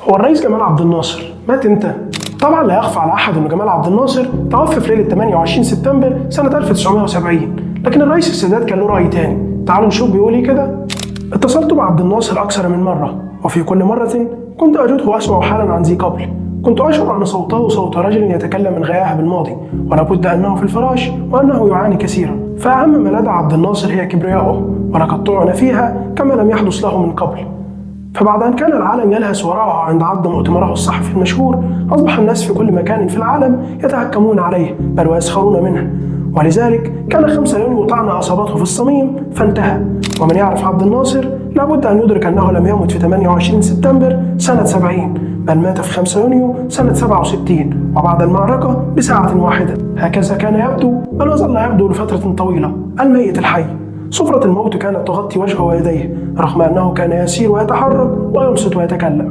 هو الرئيس جمال عبد الناصر مات امتى؟ طبعا لا يخفى على احد ان جمال عبد الناصر توفى في ليله 28 سبتمبر سنه 1970، لكن الرئيس السادات كان له راي تاني. تعالوا نشوف بيقول ايه كده. اتصلت بعبد الناصر اكثر من مره، وفي كل مره كنت اجده اسمع حالا عن ذي قبل. كنت اشعر ان صوته صوت رجل يتكلم من غياهب الماضي، ولابد انه في الفراش وانه يعاني كثيرا. فاهم ما لدى عبد الناصر هي كبرياؤه، ولقد طعن فيها كما لم يحدث له من قبل. فبعد أن كان العالم يلهث وراءه عند عقد مؤتمره الصحفي المشهور، أصبح الناس في كل مكان في العالم يتهكمون عليه بل ويسخرون منه، ولذلك كان 5 يونيو طعن أصابته في الصميم فانتهى. ومن يعرف عبد الناصر لابد أن يدرك أنه لم يمت في 28 سبتمبر سنة 70، بل مات في 5 يونيو سنة 67 وبعد المعركة بساعة واحدة. هكذا كان يبدو، بل وظل يبدو لفترة طويلة، الميت الحي. صفرة الموت كانت تغطي وجهه ويديه، رغم أنه كان يسير ويتحرك وينصت ويتكلم.